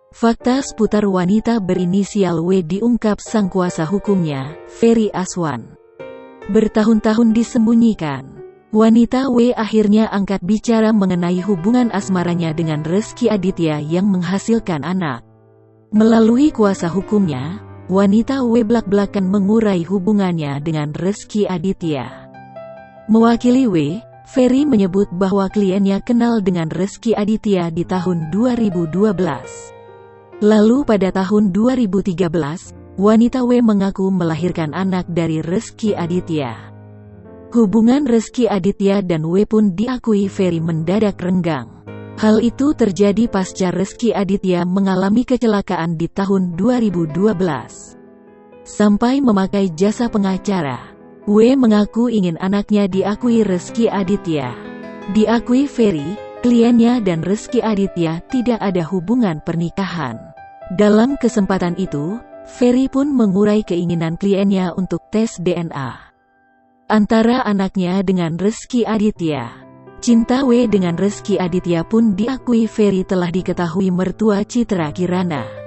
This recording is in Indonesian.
Fakta seputar wanita berinisial W diungkap sang kuasa hukumnya, Ferry Aswan. Bertahun-tahun disembunyikan, wanita W akhirnya angkat bicara mengenai hubungan asmaranya dengan Rezky Aditya yang menghasilkan anak. Melalui kuasa hukumnya, wanita W blak-blakan mengurai hubungannya dengan Rezky Aditya. Mewakili W, Ferry menyebut bahwa kliennya kenal dengan Rezky Aditya di tahun 2012. Lalu pada tahun 2013, wanita W mengaku melahirkan anak dari Rezky Aditya. Hubungan Rezky Aditya dan W pun diakui Ferry mendadak renggang. Hal itu terjadi pasca Rezky Aditya mengalami kecelakaan di tahun 2012. Sampai memakai jasa pengacara, W mengaku ingin anaknya diakui Rezky Aditya. Diakui Ferry, kliennya dan Rezky Aditya tidak ada hubungan pernikahan. Dalam kesempatan itu, Ferry pun mengurai keinginan kliennya untuk tes DNA antara anaknya dengan Rezky Aditya. Cinta W dengan Rezky Aditya pun diakui Ferry telah diketahui mertua Citra Kirana.